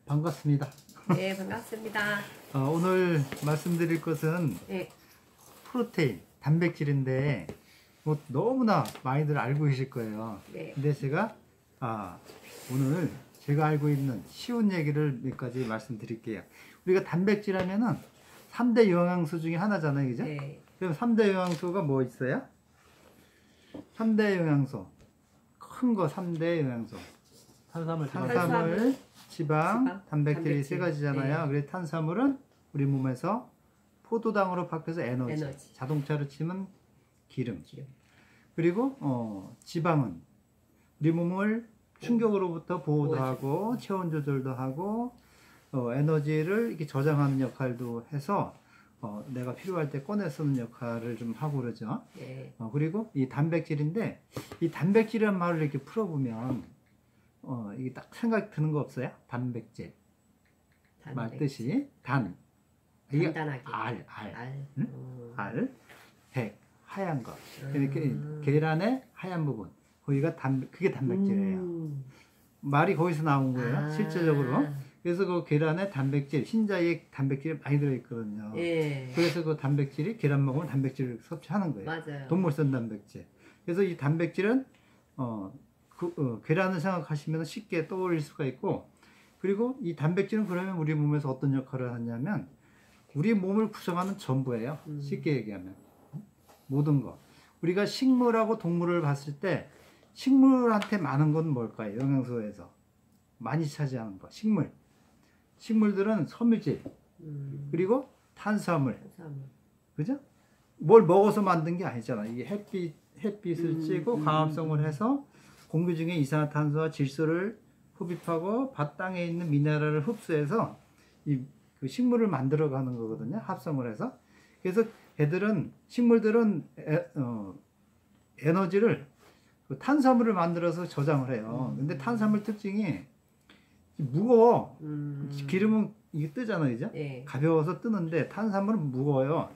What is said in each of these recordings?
반갑습니다. 네, 반갑습니다. 오늘 말씀드릴 것은 네. 프로테인, 단백질인데 뭐 너무나 많이들 알고 계실 거예요. 네. 근데 제가 오늘 제가 알고 있는 쉬운 얘기를 몇 가지 말씀드릴게요. 우리가 단백질 하면은 3대 영양소 중에 하나잖아요, 그죠? 네. 그럼 3대 영양소가 뭐 있어요? 3대 영양소, 큰 거 3대 영양소. 탄수화물, 지방, 단백질이 세 가지잖아요. 네. 그래서 탄수화물은 우리 몸에서 포도당으로 바뀌어서 에너지. 자동차로 치면 기름. 그리고 지방은 우리 몸을 충격으로부터 보호도 하고 체온 조절도 하고 에너지를 이렇게 저장하는 역할도 해서 내가 필요할 때 꺼내 쓰는 역할을 좀 하고 그러죠. 네. 그리고 이 단백질인데 이 단백질이라는 말을 이렇게 풀어보면 이게 딱 생각 드는 거 없어요? 단백질. 말 뜻이 이게 단단하게. 알. 응? 알, 백, 하얀 거. 이렇게 계란의 하얀 부분. 거기가 그게 단백질이에요. 말이 거기서 나온 거예요. 실제적으로. 그래서 그 계란에 단백질, 흰자에 단백질이 많이 들어있거든요. 예. 그래서 그 단백질이 계란 먹으면 단백질을 섭취하는 거예요. 맞아요. 동물성 단백질. 그래서 이 단백질은 계란을 생각하시면 쉽게 떠올릴 수가 있고, 그리고 이 단백질은 그러면 우리 몸에서 어떤 역할을 하냐면 우리 몸을 구성하는 전부예요. 쉽게 얘기하면 모든 거. 우리가 식물하고 동물을 봤을 때 식물한테 많은 건 뭘까요? 영양소에서 많이 차지하는 거. 식물들은 섬유질, 그리고 탄수화물. 그죠? 뭘 먹어서 만든 게 아니잖아. 이게 햇빛을 쬐고 광합성을 해서 공기 중에 이산화탄소와 질소를 흡입하고 바땅에 있는 미네랄을 흡수해서 그 식물을 만들어가는 거거든요. 합성을 해서. 그래서 식물들은 에너지를 탄수화물을 만들어서 저장을 해요. 근데 탄수화물 특징이 무거워. 기름은 이게 뜨잖아요, 그죠? 네. 가벼워서 뜨는데 탄수화물은 무거워요.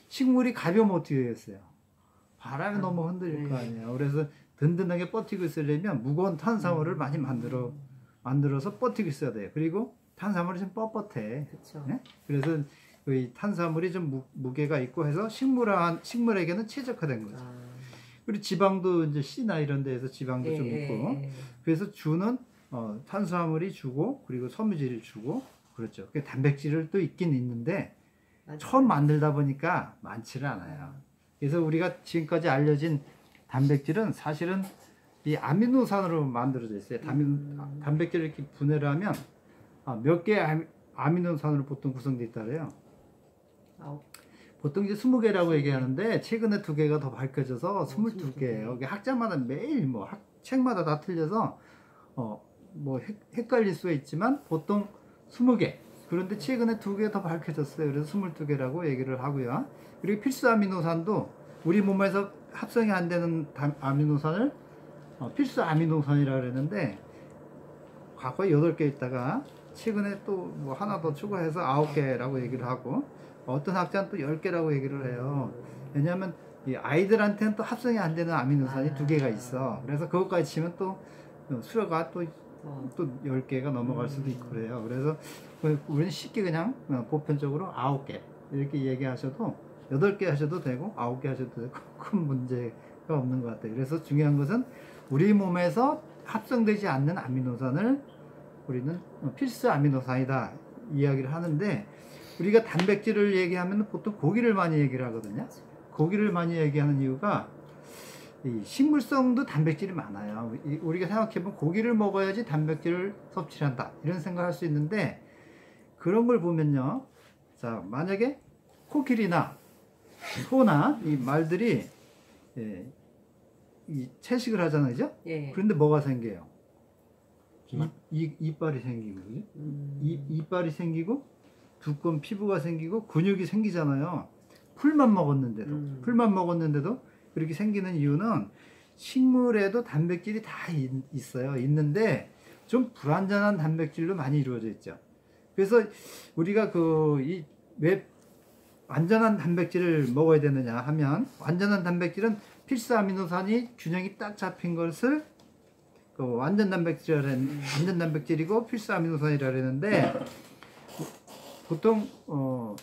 식물이 가벼우면 어떻게 되겠어요? 바람에 너무 흔들릴 거 아니에요. 그래서 든든하게 버티고 있으려면 무거운 탄수화물을 많이 만들어서 버티고 있어야 돼요. 그리고 탄수화물이 좀 뻣뻣해. 네? 그래서 이 탄수화물이 좀 무게가 있고 해서 식물에게는 최적화된 거죠. 그리고 지방도 이제 씨나 이런 데에서 지방도 좀 있고. 그래서 주는 탄수화물이 주고, 그리고 섬유질이 주고, 그렇죠. 단백질을 또 있긴 있는데 처음 만들다 보니까 많지는 않아요. 그래서 우리가 지금까지 알려진 단백질은 사실은 이 아미노산으로 만들어져 있어요. 단백질을 이렇게 분해를 하면 몇 개의 아미노산으로 보통 구성되어 있다래요. 보통 이제 20개라고 얘기하는데 최근에 2개가 더 밝혀져서 22개예요. 학자마다 매일 책마다 다 틀려서 헷갈릴 수가 있지만 보통 20개. 그런데 최근에 2개 더 밝혀졌어요. 그래서 22개라고 얘기를 하고요. 그리고 필수 아미노산도 우리 몸에서 합성이 안 되는 아미노산을 필수 아미노산이라고 그랬는데 과거에 8개 있다가 최근에 또 하나 더 추가해서 9개라고 얘기를 하고, 어떤 학자는 또 10개라고 얘기를 해요. 왜냐하면 이 아이들한테는 또 합성이 안 되는 아미노산이 2개가 있어. 그래서 그것까지 치면 또 수요가 또 10개가 넘어갈 수도 있고 그래요. 그래서 우리는 쉽게 그냥 보편적으로 9개 이렇게 얘기하셔도 8개 하셔도 되고 9개 하셔도 되고 큰 문제가 없는 것 같아요. 그래서 중요한 것은 우리 몸에서 합성되지 않는 아미노산을 우리는 필수 아미노산이다 이야기를 하는데, 우리가 단백질을 얘기하면 보통 고기를 많이 얘기를 하거든요. 고기를 많이 얘기하는 이유가 이 식물성도 단백질이 많아요. 우리가 생각해보면 고기를 먹어야지 단백질을 섭취를 한다 이런 생각을 할 수 있는데, 그런 걸 보면요, 자, 만약에 코끼리나 소나 이 말들이 이 채식을 하잖아요, 그죠? 그런데 뭐가 생겨요? 이빨이 생기고, 그죠? 이빨이 생기고 두꺼운 피부가 생기고 근육이 생기잖아요. 풀만 먹었는데도 그렇게 생기는 이유는 식물에도 단백질이 다 있어요. 있는데 좀 불완전한 단백질로 많이 이루어져 있죠. 그래서 우리가 왜 완전한 단백질을 먹어야 되느냐 하면, 완전한 단백질은 필수 아미노산이 균형이 딱 잡힌 것을 그 완전 단백질이고 필수 아미노산이라 그랬는데 보통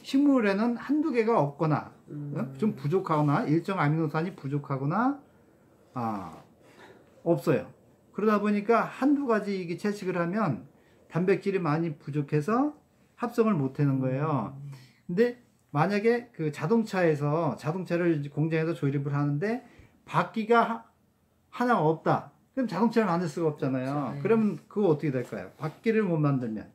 식물에는 한두 개가 없거나 좀 부족하거나 일정 아미노산이 부족하거나 없어요. 그러다 보니까 한두 가지 이게 채식을 하면 단백질이 많이 부족해서 합성을 못 하는 거예요. 근데 만약에 그 자동차를 이제 공장에서 조립을 하는데 바퀴가 하나 없다. 그럼 자동차를 만들 수가 없잖아요. 그렇죠. 네. 그러면 그거 어떻게 될까요? 바퀴를 못 만들면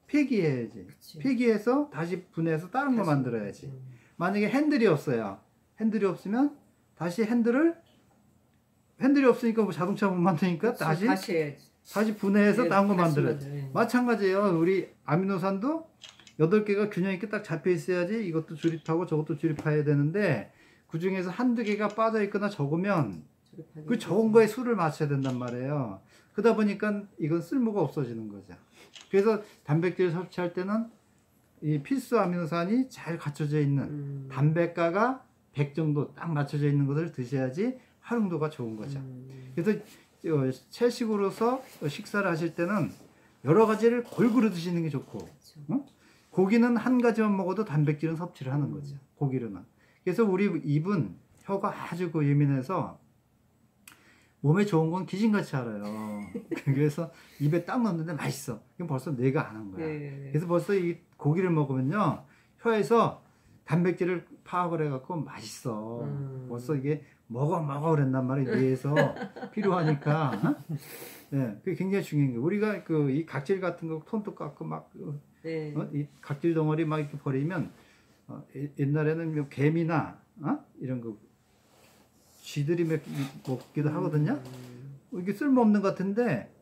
폐기해야지. 그치. 폐기해서 다시 분해해서 다른 거 만들어야지. 만약에 핸들이 없어요. 핸들이 없으면 다시 핸들이 없으니까 뭐 자동차 못 만드니까 그치, 다시 해야지. 분해해서 네, 다른 거 다시 만들어야지. 만들어야지. 마찬가지예요. 우리 아미노산도 8개가 균형 있게 딱 잡혀 있어야지 이것도 조립하고 저것도 조립해야 되는데 그 중에서 한두 개가 빠져 있거나 적으면 그 적은 거에 수를 맞춰야 된단 말이에요. 그러다 보니까 이건 쓸모가 없어지는 거죠. 그래서 단백질 섭취할 때는 이 필수 아미노산이 잘 갖춰져 있는 단백가가 100 정도 딱 맞춰져 있는 것을 드셔야지 활용도가 좋은 거죠. 그래서 채식으로서 식사를 하실 때는 여러 가지를 골고루 드시는 게 좋고 고기는 한 가지만 먹어도 단백질은 섭취를 하는 거죠. 고기로는. 그래서 우리 입은 혀가 아주 예민해서 몸에 좋은 건 귀신같이 알아요. 그래서 입에 딱 넣는데 맛있어. 이건 벌써 뇌가 안 한 거야. 네. 그래서 벌써 이 고기를 먹으면요 혀에서 단백질을 파악을 해갖고 맛있어. 벌써 이게 먹어 그랬단 말이에요. 뇌에서 필요하니까. 네, 그게 굉장히 중요한 거예요. 우리가 이 각질 같은 거 손톱 깎고 막 네. 이 각질 덩어리 막 이렇게 버리면 옛날에는 뭐 개미나 이런 거 쥐들이 먹기도 하거든요. 이게 쓸모없는 것 같은데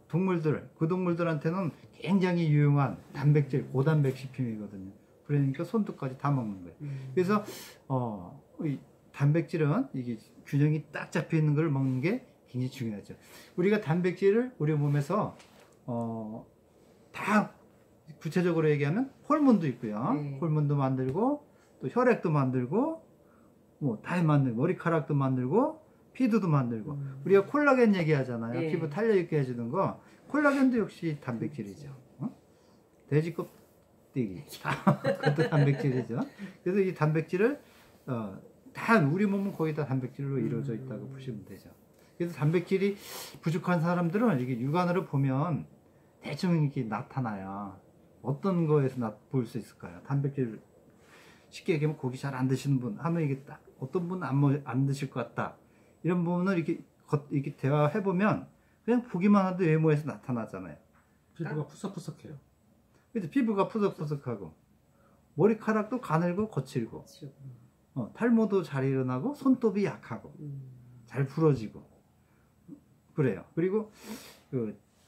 동물들한테는 굉장히 유용한 단백질, 고단백 식품이거든요. 그러니까 손톱까지 다 먹는 거예요. 그래서 이 단백질은 이게 균형이 딱 잡혀 있는 걸 먹는 게 굉장히 중요하죠. 우리가 단백질을 우리 몸에서 다 구체적으로 얘기하면 호르몬도 있고요. 네. 호르몬도 만들고 또 혈액도 만들고 뭐 다 만들고 머리카락도 만들고 피부도 만들고 우리가 콜라겐 얘기하잖아요. 네. 피부 탄력있게 해주는 거 콜라겐도 역시 단백질이죠. 돼지 껍데기 그것도 단백질이죠. 그래서 이 단백질을 다 우리 몸은 거의 다 단백질로 이루어져 있다고 보시면 되죠. 그래서 단백질이 부족한 사람들은 이게 육안으로 보면 대충 이렇게 나타나요. 어떤 거에서 볼 수 있을까요? 단백질 쉽게 얘기하면 고기 잘 안 드시는 분 하면 이게 딱 어떤 분은 안 드실 것 같다. 이런 부분을 이렇게 대화해 보면 그냥 보기만 해도 외모에서 나타나잖아요. 피부가 푸석푸석해요. 그래서 피부가 푸석푸석하고 머리카락도 가늘고 거칠고 탈모도 잘 일어나고 손톱이 약하고 잘 부러지고 그래요. 그리고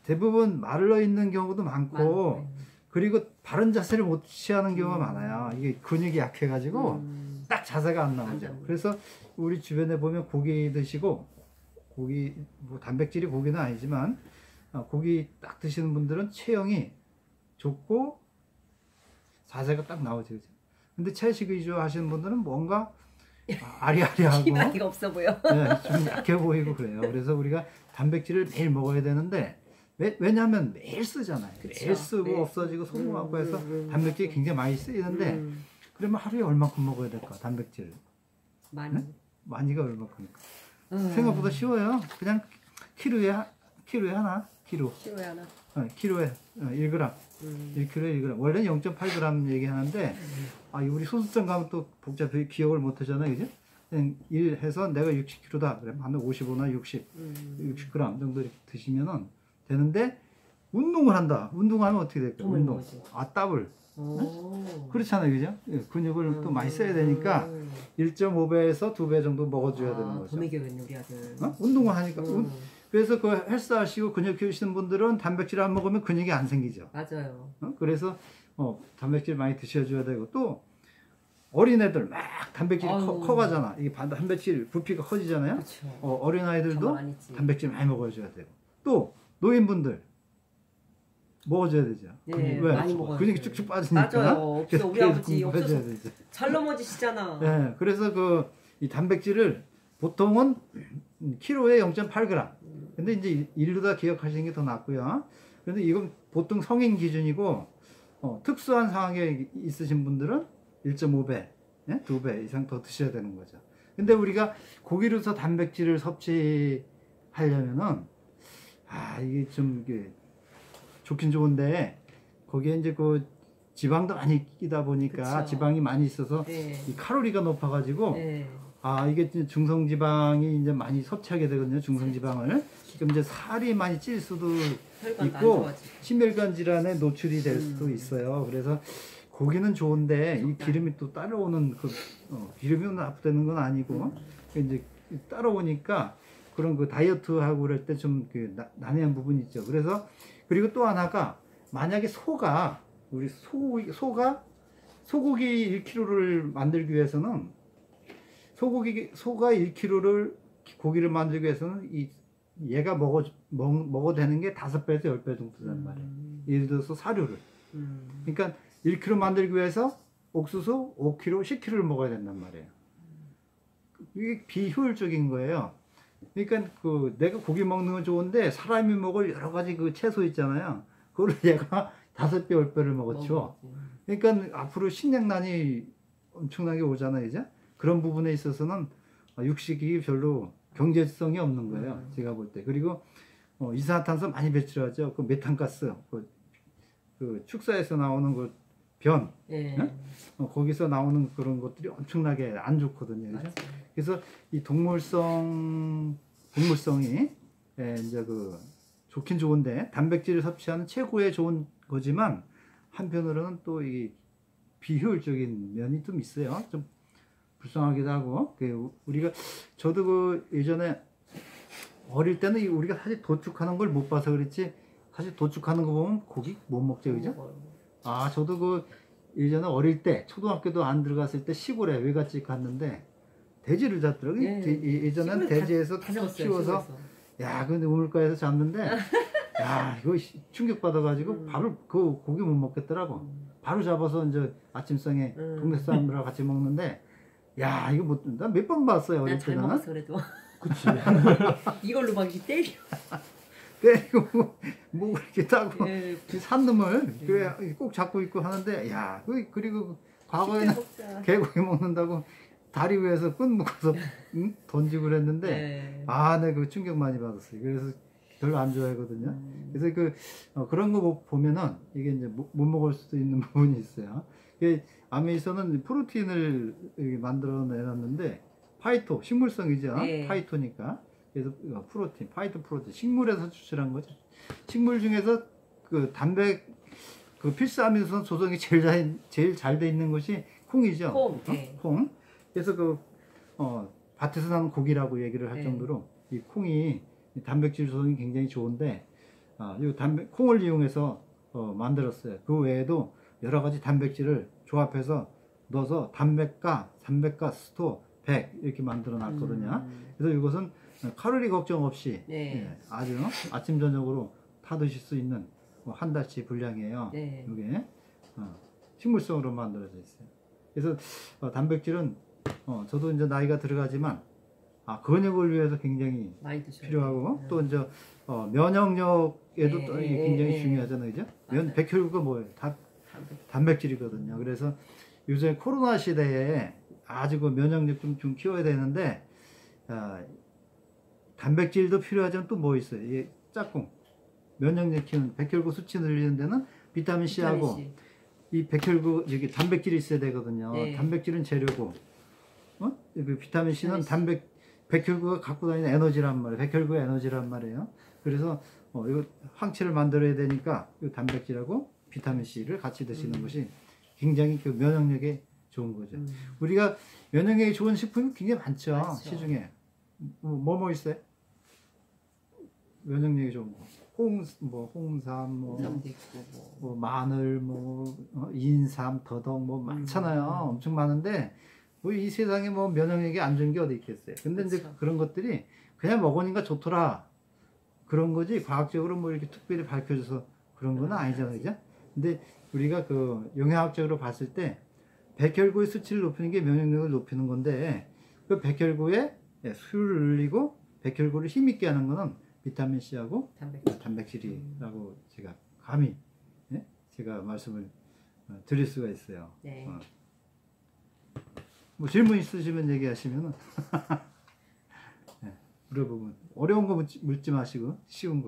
대부분 말라 있는 경우도 많고 그리고 바른 자세를 못 취하는 경우가 많아요. 이게 근육이 약해가지고 딱 자세가 안 나오죠. 그래서 우리 주변에 보면 고기 드시고 고기 뭐 단백질이 고기는 아니지만 고기 딱 드시는 분들은 체형이 좋고 자세가 딱 나오죠. 근데 채식 위주 하시는 분들은 뭔가 아리아리하고 기만이가 없어 보여. 네, 좀 약해 보이고 그래요. 그래서 우리가 단백질을 매일 먹어야 되는데 왜냐하면 매일 쓰잖아요. 그쵸. 매일 쓰고 네. 없어지고 소모하고 해서 단백질이 굉장히 많이 쓰이는데 그러면 하루에 얼마큼 먹어야 될까? 단백질 많이. 네? 많이가 얼마큼일까? 생각보다 쉬워요. 그냥 키로에 하나? 키로. 키로에 하나. 키로에 1g. 1kg에 1g. 원래는 0.8g 얘기하는데 우리 소수점 가면 또 복잡하게 기억을 못 하잖아요. 그죠? 그냥 1 해서 내가 60kg다. 그러면 한 55나 60, 60g 정도 이렇게 드시면은 되는데 운동을 한다. 운동하면 어떻게 될까요? 운동. 더블. 그렇잖아요. 그죠? 근육을 또 많이 써야 되니까 1.5배에서 2배 정도 먹어줘야 되는 거죠. 더 먹여야겠네 우리 아들. 운동을 하니까. 그래서 그 헬스 하시고 근육 키우시는 분들은 단백질 안 먹으면 근육이 안 생기죠. 맞아요. 그래서 단백질 많이 드셔줘야 되고 또 어린애들 막 단백질이 커가잖아. 이게 단백질 부피가 커지잖아요. 그쵸. 어린아이들도 단백질 많이 먹어줘야 되고 또 노인분들 먹어줘야 되죠. 네, 왜? 많이 먹어야 근육이 돼요. 쭉쭉 빠지니까. 맞아요. 없어 우리 아버지 공부해줘야 없어서 되죠. 잘 넘어지시잖아. 네, 그래서 이 단백질을 보통은 키로에 0.8g. 근데 이제 일루다 기억하시는 게 더 낫고요. 그런데 이건 보통 성인 기준이고 특수한 상황에 있으신 분들은 1.5배, 예? 2배 이상 더 드셔야 되는 거죠. 근데 우리가 고기로서 단백질을 섭취하려면은 이게 좀 이게 좋긴 좋은데 거기에 이제 그 지방도 많이 끼다 보니까 그쵸. 지방이 많이 있어서 네. 이 칼로리가 높아가지고 네. 이게 이제 중성지방이 이제 많이 섭취하게 되거든요. 중성지방을. 그럼 이제 살이 많이 찔 수도 혈관도 안 있고 좋아지고. 심혈관 질환에 노출이 될 수도 있어요. 그래서 고기는 좋은데 이 기름이 또 따라오는 기름이 나쁘다는 건 아니고 이제 따라오니까 그런 그 다이어트하고 그럴 때 좀 난해한 부분이 있죠. 그래서 그리고 또 하나가 만약에 소가 1kg를 만들기 위해서는 소가 1kg를 고기를 만들기 위해서는 얘가 먹어도 되는 게 5배에서 10배 정도 된단 말이에요. 예를 들어서 사료를. 그러니까 1kg 만들기 위해서 옥수수 5kg, 10kg를 먹어야 된단 말이에요. 이게 비효율적인 거예요. 그러니까 내가 고기 먹는 건 좋은데 사람이 먹을 여러 가지 그 채소 있잖아요. 그거를 얘가 5배, 10배를 먹었죠. 그러니까 앞으로 식량난이 엄청나게 오잖아요, 이제. 그런 부분에 있어서는 육식이 별로 경제성이 없는 거예요. 제가 볼 때. 그리고 이산화탄소 많이 배출하죠. 그 메탄가스, 그 축사에서 나오는 그 변, 네. 거기서 나오는 그런 것들이 엄청나게 안 좋거든요. 그죠? 그래서 이 동물성이 이제 좋긴 좋은데 단백질을 섭취하는 최고의 좋은 거지만 한편으로는 또 이 비효율적인 면이 좀 있어요. 좀 불쌍하기도 하고. 저도 예전에 어릴 때는 우리가 사실 도축하는 걸 못 봐서 그렇지 사실 도축하는 거 보면 고기 못 먹죠, 그죠? 저도 예전에 어릴 때 초등학교도 안 들어갔을 때 시골에 외갓집 갔는데 돼지를 잡더라고요. 예전엔 돼지에서 키워서 근데 우물가에서 잡는데 이거 충격받아가지고 그 고기 못 먹겠더라고. 바로 잡아서 이제 아침상에 동네 사람들하고 같이 먹는데 이거 난 몇 번 봤어요. 어릴 잘 때는. 먹었어 그래도. 그치. 이걸로 막 이렇게 때려. 때리고 뭐 이렇게 따고 예. 산 놈을 꼭 잡고 있고 하는데 그리고 과거에는 개고기 먹는다고 다리 위에서 끈 묶어서 던지고 그랬는데 내가 그 충격 많이 받았어요. 그래서 별로 안 좋아하거든요. 그래서 그런 거 보면은 이게 이제 못 먹을 수도 있는 부분이 있어요. 아메이서는 프로틴을 만들어 내놨는데 파이토 식물성이죠. 네. 파이토니까. 그래서 파이토 프로틴 식물에서 추출한 거죠. 식물 중에서 필수 아미노산 조성이 제일 잘 돼 있는 것이 콩이죠. 콩. 그래서 밭에서 나는 고기라고 얘기를 할 정도로 이 콩이 단백질 조성이 굉장히 좋은데 콩을 이용해서 만들었어요. 그 외에도 여러 가지 단백질을 조합해서 넣어서 단백가, 스토, 백 이렇게 만들어 놨거든요. 그래서 이것은 칼로리 걱정 없이 아주 아침 저녁으로 타 드실 수 있는 한 달치 분량이에요. 이게 식물성으로 만들어져 있어요. 그래서 단백질은 저도 이제 나이가 들어가지만 근육을 위해서 굉장히 필요하고 또 이제 면역력에도 또 굉장히 중요하잖아요, 그죠? 백혈구가 뭐예요? 다 단백질이거든요. 그래서 요새 코로나 시대에 아주 면역력 좀 키워야 되는데 단백질도 필요하지만 또 뭐 있어요? 이 짝꿍 면역력 키우는 백혈구 수치 늘리는 데는 비타민 C하고 이 백혈구 여기 단백질이 있어야 되거든요. 단백질은 재료고 그 비타민 C는 백혈구가 갖고 다니는 에너지란 말이에요. 백혈구의 에너지란 말이에요. 그래서 이거 항체를 만들어야 되니까 이 단백질하고 비타민 C를 같이 드시는 것이 굉장히 면역력에 좋은 거죠. 우리가 면역력이 좋은 식품이 굉장히 많죠. 시중에 뭐 있어요? 면역력이 좋은 거. 홍삼, 마늘, 인삼, 더덕 많잖아요. 엄청 많은데 이 세상에 면역력이 안 좋은 게 어디 있겠어요. 근데 이제 그런 것들이 그냥 먹으니까 좋더라 그런 거지 과학적으로 이렇게 특별히 밝혀져서 그런 건 아니잖아요, 그죠? 근데 우리가 영양학적으로 봤을 때 백혈구의 수치를 높이는 게 면역력을 높이는 건데 그 백혈구의 예, 수율을 늘리고 백혈구를 힘있게 하는 거는 비타민 C하고 단백질. 단백질이라고 제가 감히 예? 제가 말씀을 드릴 수가 있어요. 네. 뭐 질문 있으시면 얘기하시면은 예, 물어보면 어려운 거 묻지 마시고 쉬운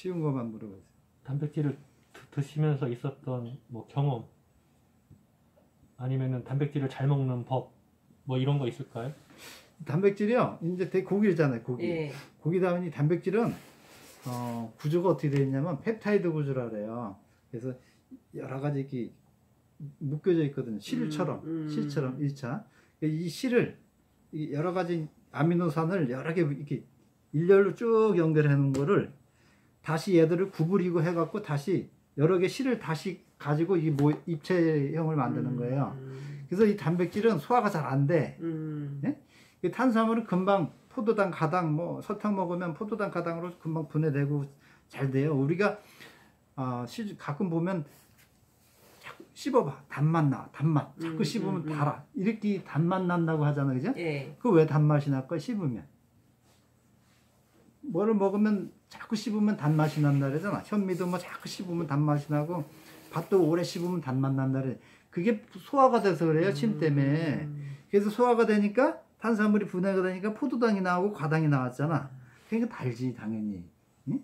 거만 물어보세요. 단백질을 드시면서 있었던 뭐 경험 아니면은 단백질을 잘 먹는 법 뭐 이런 거 있을까요? 단백질이요. 이제 고기잖아요. 고기. 예. 고기다 보니 단백질은 구조가 어떻게 되어 있냐면 펩타이드 구조라 그래요. 그래서 여러 가지 이렇게 묶여져 있거든요. 실처럼 1차. 이 실을 여러 가지 아미노산을 여러 개 이렇게 일렬로 쭉 연결해 놓은 거를 다시 얘들을 구부리고 해갖고 다시 여러 개 실을 다시 가지고 이 입체형을 만드는 거예요. 그래서 이 단백질은 소화가 잘 안 돼. 예? 이 탄수화물은 금방 포도당 가당 뭐 설탕 먹으면 포도당 가당으로 금방 분해되고 잘 돼요. 우리가 가끔 보면 자꾸 씹어봐 단맛 나 단맛 자꾸 씹으면 달아 이렇게 단맛 난다고 하잖아, 그죠? 예. 그 왜 단맛이 날까? 씹으면 뭐를 먹으면 자꾸 씹으면 단맛이 난다 그러잖아. 현미도 뭐 자꾸 씹으면 단맛이 나고 밥도 오래 씹으면 단맛 난다 그래. 그게 소화가 돼서 그래요, 침 때문에. 그래서 소화가 되니까 탄수화물이 분해가 되니까 포도당이 나오고 과당이 나왔잖아. 그러니까 달지 당연히. 응?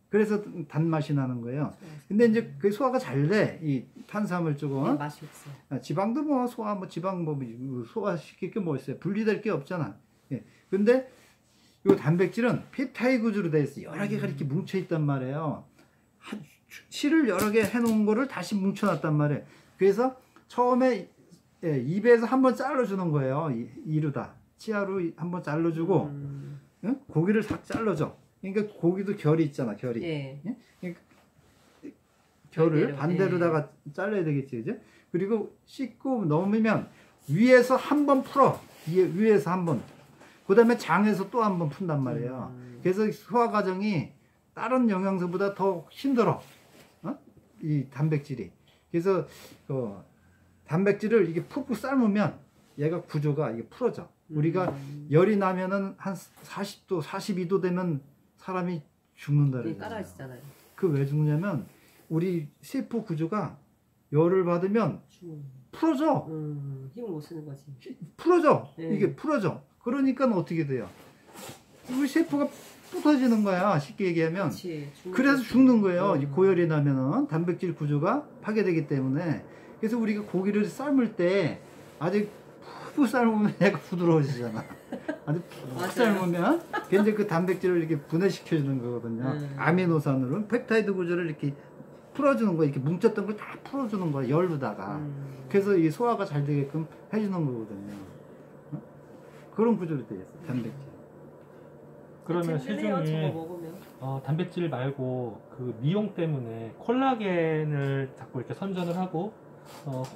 그래서 단맛이 나는 거예요. 근데 이제 그 소화가 잘 돼. 이 탄수화물 쪽은. 네, 맛이 없어요. 지방도 뭐 소화 뭐 지방 뭐 소화시킬 게 뭐 있어요. 분리될 게 없잖아. 예. 근데 이 단백질은 펩타이드 구조로 되어 있어. 여러 개가 이렇게 뭉쳐 있단 말이에요. 실을 여러 개 해놓은 거를 다시 뭉쳐놨단 말이에요. 그래서 처음에 입에서 한번 잘라주는 거예요. 이루다. 치아로 한번 잘라주고 응? 고기를 싹 잘라줘. 그러니까 고기도 결이 있잖아. 결이. 예. 예? 그러니까 결을 반대로, 반대로다가 잘라야 되겠지. 그죠? 그리고 씻고 넘으면 위에서 한 번 풀어. 위에서 한 번. 그 다음에 장에서 또 한 번 푼단 말이에요. 그래서 소화 과정이 다른 영양소보다 더 힘들어. 이 단백질이. 그래서 단백질을 이게 푹푹 삶으면 얘가 구조가 이게 풀어져. 우리가 열이 나면은 한 40도, 42도 되면 사람이 죽는다 그래요. 따라하시잖아요. 그 왜 죽냐면 우리 세포 구조가 열을 받으면 풀어져. 힘을 못 쓰는 거지. 풀어져. 네. 이게 풀어져. 그러니까 어떻게 돼요? 우리 세포가 부서지는 거야. 쉽게 얘기하면. 그래서 죽는 거예요. 이 고열이 나면은 단백질 구조가 파괴되기 때문에. 그래서 우리가 고기를 삶을 때 아주 푹푹 삶으면 얘가 부드러워지잖아. 아주 푹 삶으면 굉장히 그 단백질을 이렇게 분해시켜 주는 거거든요. 아미노산으로 펩타이드 구조를 이렇게 풀어주는 거, 이렇게 뭉쳤던 걸 다 풀어주는 거야. 열로다가. 그래서 이 소화가 잘 되게끔 해주는 거거든요. 그런 구조로 되어 있어. 단백질. 그러면 시중에 단백질 말고 그 미용 때문에 콜라겐을 자꾸 이렇게 선전을 하고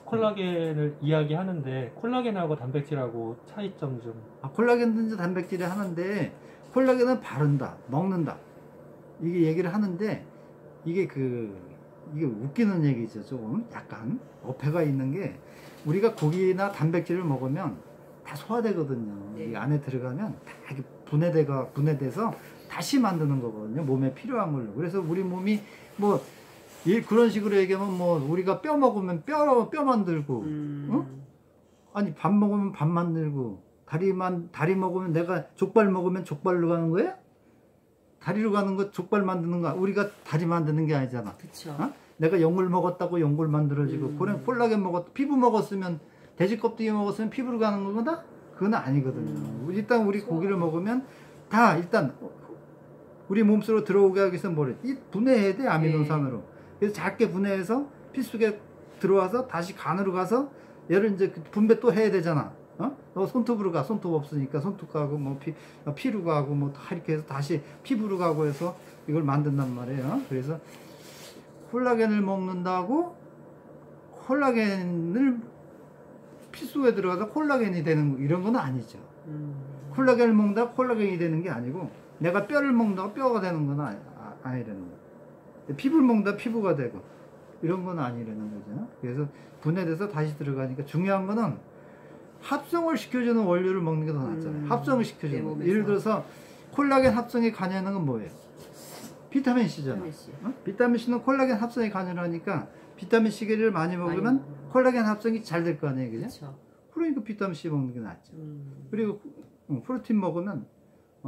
콜라겐을 이야기하는데 콜라겐하고 단백질하고 차이점 좀. 콜라겐도 이제 단백질이 하는데 콜라겐은 바른다, 먹는다 이게 얘기를 하는데 이게 웃기는 얘기죠. 조금 약간 어폐가 있는 게 우리가 고기나 단백질을 먹으면 다 소화되거든요. 네. 이 안에 들어가면 다 이렇게 분해돼서 다시 만드는 거거든요. 몸에 필요한 걸로. 그래서 우리 몸이 뭐 그런 식으로 얘기하면 뭐 우리가 뼈 먹으면 뼈 만들고, 아니 밥 먹으면 밥 만들고, 다리 먹으면 내가 족발 먹으면 족발로 가는 거예요? 다리로 가는 거 족발 만드는 거 우리가 다리 만드는 게 아니잖아. 그쵸. 내가 연골 먹었다고 연골 만들어지고, 콜라겐 피부 먹었으면 돼지 껍데기 먹었으면 피부로 가는 거다? 그건 아니거든요. 일단 우리 고기를 먹으면 다 일단 우리 몸속으로 들어오게 하기 위해서 분해해야 돼, 아미노산으로. 그래서 작게 분해해서 피 속에 들어와서 다시 간으로 가서 얘를 이제 분배 또 해야 되잖아. 너 손톱으로 가. 손톱 없으니까 손톱 가고 뭐 피로 가고 뭐 다 이렇게 해서 다시 피부로 가고 해서 이걸 만든단 말이에요. 그래서 콜라겐을 먹는다고 콜라겐을 피 속에 들어가서 콜라겐이 되는 이런 건 아니죠. 콜라겐을 먹는다고 콜라겐이 되는 게 아니고 내가 뼈를 먹는다고 뼈가 되는 건 아니라는 거예요. 피부를 먹는다 피부가 되고 이런 건 아니라는 거죠. 그래서 분해돼서 다시 들어가니까 중요한 거는 합성을 시켜주는 원료를 먹는 게 더 낫잖아요. 합성을 내 시켜주는 거. 몸에서. 예를 들어서 콜라겐 합성에 관여하는 건 뭐예요? 비타민 C잖아. 비타민 C. 비타민 C는 콜라겐 합성에 관여를 하니까 비타민 C를 많이 먹으면 콜라겐 합성이 잘 될 거 아니에요, 그죠? 그렇죠. 그러니까 비타민 C 먹는 게 낫죠. 그리고 프로틴 먹으면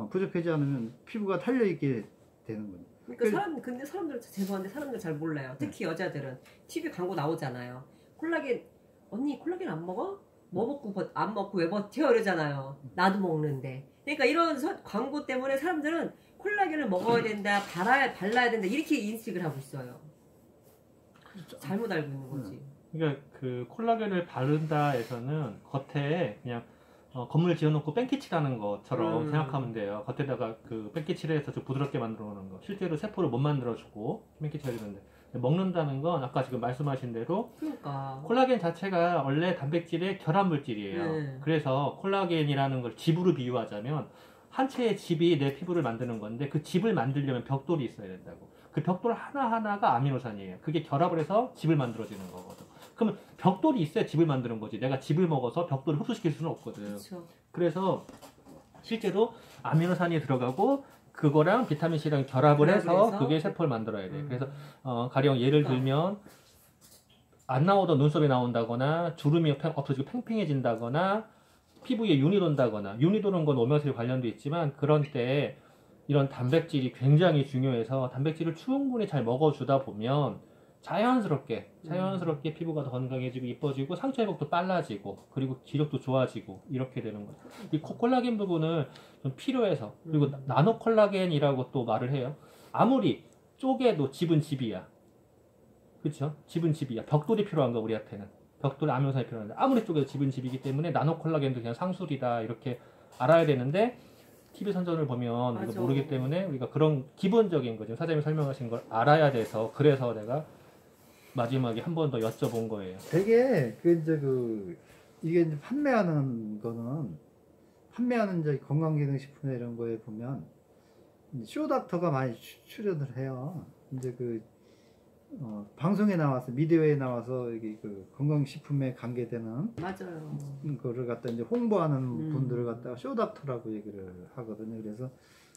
부족하지 않으면 피부가 탄력 있게 되는 거죠. 그러니까 근데 사람들 죄송한데 사람들 잘 몰라요. 특히 여자들은 TV 광고 나오잖아요. 콜라겐 언니 콜라겐 안 먹어? 뭐 먹고 안 먹고 왜 버텨 이러잖아요. 나도 먹는데. 그러니까 이런 광고 때문에 사람들은 콜라겐을 먹어야 된다, 발라야 된다 이렇게 인식을 하고 있어요. 그렇죠. 잘못 알고 있는 거지. 그러니까 그 콜라겐을 바른다에서는 겉에 그냥 건물 지어놓고 뺑기칠하는 것처럼 생각하면 돼요. 겉에다가 그 뺑기칠을 해서 좀 부드럽게 만들어 놓는 거. 실제로 세포를 못 만들어주고 뺑기칠 해주는데 먹는다는 건 아까 지금 말씀하신 대로 그러니까 콜라겐 자체가 원래 단백질의 결합 물질이에요. 그래서 콜라겐이라는 걸 집으로 비유하자면 한 채의 집이 내 피부를 만드는 건데 그 집을 만들려면 벽돌이 있어야 된다고. 그 벽돌 하나하나가 아미노산이에요. 그게 결합을 해서 집을 만들어지는 거거든. 그러면 벽돌이 있어야 집을 만드는 거지. 내가 집을 먹어서 벽돌을 흡수시킬 수는 없거든. 그렇죠. 그래서 실제로 아미노산이 들어가고 그거랑 비타민C랑 결합을 해서 그게 세포를 만들어야 돼. 그래서 가령 예를 들면 안 나오던 눈썹이 나온다거나 주름이 없어지고 팽팽해진다거나 피부에 윤이 돈다거나, 윤이 도는 건 오메가3 관련도 있지만 그런 때 이런 단백질이 굉장히 중요해서 단백질을 충분히 잘 먹어주다 보면 자연스럽게 피부가 더 건강해지고 이뻐지고 상처 회복도 빨라지고 그리고 기력도 좋아지고 이렇게 되는 거죠. 이 콜라겐 부분을 좀 필요해서, 그리고 나노 콜라겐이라고 또 말을 해요. 아무리 쪼개도 집은 집이야. 그렇죠? 집은 집이야. 벽돌이 필요한 거 우리한테는. 벽돌에 아미노산이 필요한데 아무리 쪼개도 집은 집이기 때문에 나노 콜라겐도 그냥 상술이다 이렇게 알아야 되는데 TV 선전을 보면 우리가 모르기 때문에 우리가 그런 기본적인 거 지금 사장님이 설명하신 걸 알아야 돼서 그래서 내가 마지막에 한 번 더 여쭤본 거예요. 되게 이게 이제 판매하는 이제 건강기능식품이나 이런 거에 보면 쇼닥터가 많이 출연을 해요. 이제 방송에 나와서 미디어에 나와서 이게 건강식품에 관계되는 맞아요. 거를 갖다 이제 홍보하는 분들을 갖다가 쇼닥터라고 얘기를 하거든요. 그래서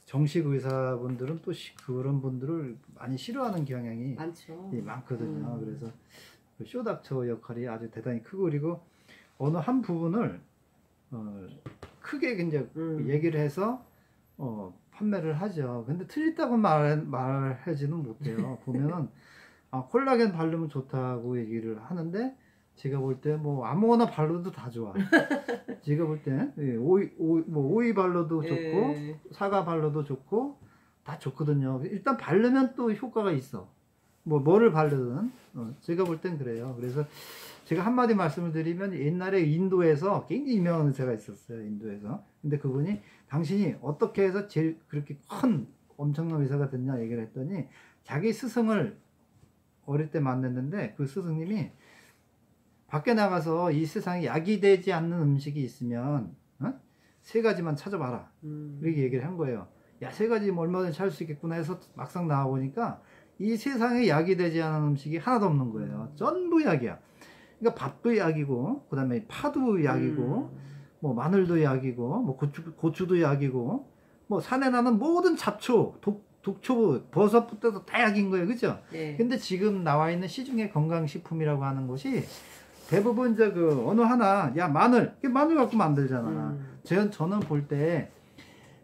정식 의사분들은 또 그런 분들을 많이 싫어하는 경향이 많거든요. 그래서 그 쇼닥터 역할이 아주 대단히 크고, 그리고 어느 한 부분을 크게 이제 얘기를 해서 판매를 하죠. 근데 틀렸다고 말하지는 못해요. 보면은 콜라겐 바르면 좋다고 얘기를 하는데 제가 볼 때 뭐 아무거나 발라도 다 좋아. 제가 볼 때 오이 발라도 좋고 사과 발라도 좋고 다 좋거든요. 일단 바르면 또 효과가 있어. 뭐를 바르든 제가 볼 땐 그래요. 그래서 제가 한마디 말씀을 드리면 옛날에 인도에서 굉장히 유명한 의사가 있었어요. 인도에서. 근데 그분이 당신이 어떻게 해서 제일 그렇게 큰 엄청난 의사가 됐냐 얘기를 했더니 자기 스승을 어릴 때 만났는데 그 스승님이 밖에 나가서 이 세상에 약이 되지 않는 음식이 있으면 3가지만 찾아봐라. 이렇게 얘기를 한 거예요. 야, 3가지면 얼마든지 찾을 수 있겠구나 해서 막상 나와보니까 이 세상에 약이 되지 않은 음식이 하나도 없는 거예요. 전부 약이야. 그러니까 밥도 약이고, 그 다음에 파도 약이고, 뭐 마늘도 약이고, 뭐 고추도 약이고, 뭐 산에 나는 모든 잡초, 독초, 버섯부터 다 약인 거예요. 그죠? 네. 근데 지금 나와 있는 시중의 건강식품이라고 하는 것이 대부분 어느 하나, 야, 마늘 갖고 만들잖아. 저는 볼 때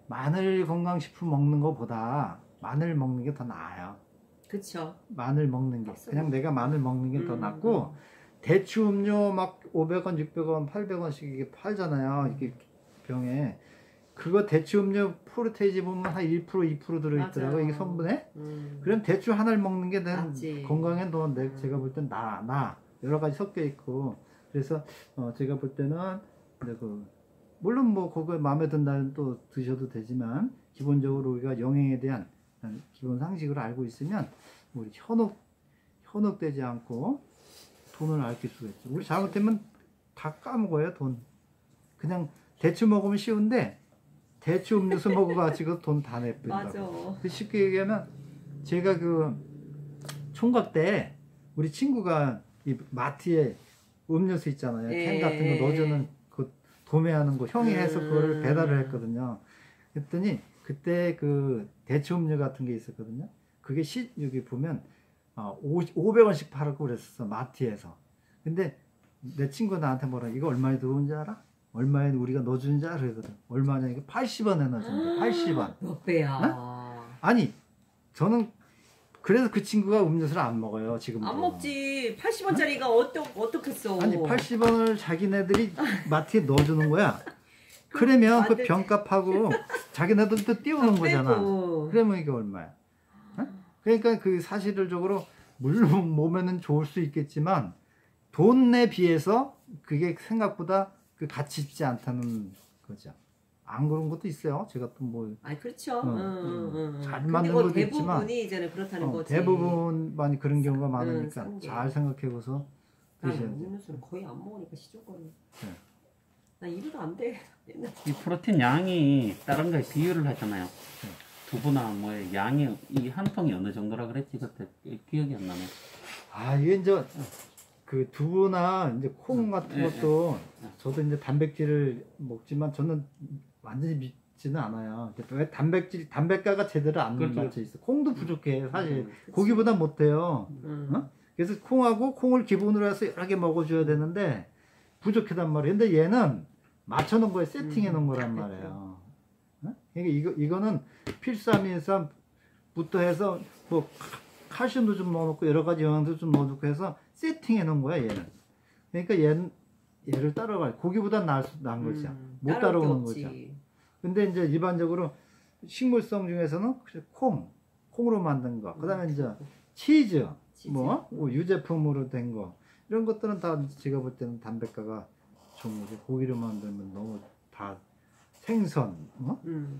마늘 건강식품 먹는 것보다 마늘 먹는 게 더 나아요. 그쵸. 마늘 먹는 게. 그냥 내가 마늘 먹는 게 더 낫고, 대추 음료 막 500원, 600원, 800원씩 이게 팔잖아요. 이게 병에. 그거 대추 음료 프로테이지 보면 한 1%, 2% 들어있더라고요. 이게 성분에. 그럼 대추 하나를 먹는 게 건강에 더 제가 볼 땐 여러 가지 섞여 있고. 그래서 제가 볼 때는 물론 뭐 그거 마음에 든다면 또 드셔도 되지만 기본적으로 우리가 영양에 대한 기본 상식을 알고 있으면 우리 현혹되지 않고 돈을 아낄 수가 있죠. 우리 잘못하면 다 까먹어요. 돈. 그냥 대추 먹으면 쉬운데 대추 음료수 먹어가지고 돈 다 내버린다고. 쉽게 얘기하면 제가 총각 때 우리 친구가 이 마트에 음료수 있잖아요. 캔 같은 거 넣어주는 도매하는 거 형이 해서 그거를 배달을 했거든요. 그랬더니 그때 그 대체 음료 같은 게 있었거든요. 그게 여기 보면 500원씩 팔고 그랬었어, 마트에서. 근데 내 친구가 나한테 뭐라, 이거 얼마에 들어온지 알아? 얼마에 우리가 넣어주는지 알아? 그러거든. 얼마냐? 이게 80원에 넣어준대. 80원. 몇 배야. 아니, 저는 그래서 그 친구가 음료수를 안 먹어요, 지금. 안 먹지. 80원짜리가 어떻겠어. 아니, 80원을 자기네들이 마트에 넣어주는 거야. 그러면 그 병값하고 자기네들도 띄우는 거잖아. 그러면 이게 얼마야? 어? 그러니까 그 사실적으로 물론 몸에는 좋을 수 있겠지만 돈에 비해서 그게 생각보다 그 가치 있지 않다는 거죠. 안 그런 것도 있어요. 제가 또 뭐. 아, 그렇죠. 잘 근데 맞는 뭐 것도 있지만 대부분이 이제는 그렇다는 거지. 대부분 많이 그런 경우가 많으니까 싼 게. 잘 생각해보서 난 드셔야 돼요. 음료수는 거의 안 먹으니까 시조거든. 네. 나 이래도 안 돼. 옛날. 이 프로틴 양이 다른 거에 비율을 하잖아요. 두부나 뭐 양이 이 한 통이 어느 정도라 그랬지 그때 기억이 안 나네. 아, 이게 이제 그 두부나 이제 콩 같은 것도 저도 이제 단백질을 먹지만 저는 완전히 믿지는 않아요. 왜 단백가가 제대로 안 그렇죠. 맞춰 있어. 콩도 부족해, 사실. 고기보다 못해요. 어? 그래서 콩을 기본으로 해서 여러 개 먹어줘야 되는데 부족하단 말이에요. 근데 얘는 맞춰놓은 거에 세팅해 놓은 거란 말이에요. 어? 그러니까 이거는 필수아미노산부터 해서 뭐 칼슘도 좀 넣어놓고 여러 가지 영양도 좀 넣어놓고 해서 세팅해 놓은 거야, 얘는. 그러니까 얘를 따라가. 고기보다 나은 거죠. 못 따라오는 거죠. 근데 이제 일반적으로 식물성 중에서는 콩으로 만든 거, 그다음에 이제 치즈, 뭐 유제품으로 된 거, 이런 것들은 다 제가 볼 때는 단백가가 좋은 거죠. 고기로 만들면 너무 다 생선,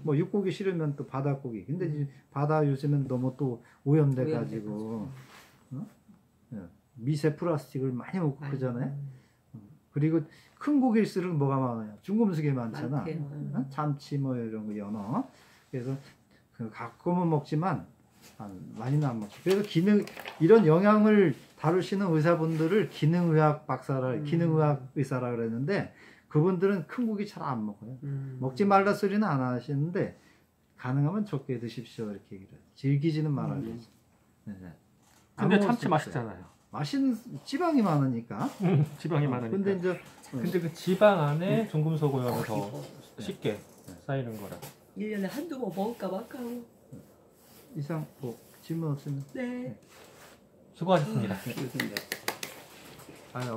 뭐 육고기 싫으면 또 바다고기. 근데 이제 바다 요즘엔 너무 또 오염돼 가지고 미세 플라스틱을 많이 먹고 그러잖아요. 그리고 큰 고기일수록 뭐가 많아요? 중금속이 많잖아. 참치 뭐 이런 거, 연어. 그래서 가끔은 먹지만 많이는 안 먹죠. 그래서 이런 영양을 다루시는 의사분들을 기능의학 의사라 그랬는데 그분들은 큰 고기 잘 안 먹어요. 먹지 말라 소리는 안 하시는데 가능하면 적게 드십시오 이렇게 얘기를 해요. 즐기지는 말아야죠. 네. 근데 참치 맛있잖아요. 맛있는 지방이 많으니까. 지방이 많으니까. 근데 이제 근데 그 지방 안에 중금속 오염이 더 쉽게 쌓이는 거라. 1년에 한두 번 먹을까 말까 하고. 이상 뭐 질문 없으면 네. 수고하셨습니다. 그렇습니다. 아유,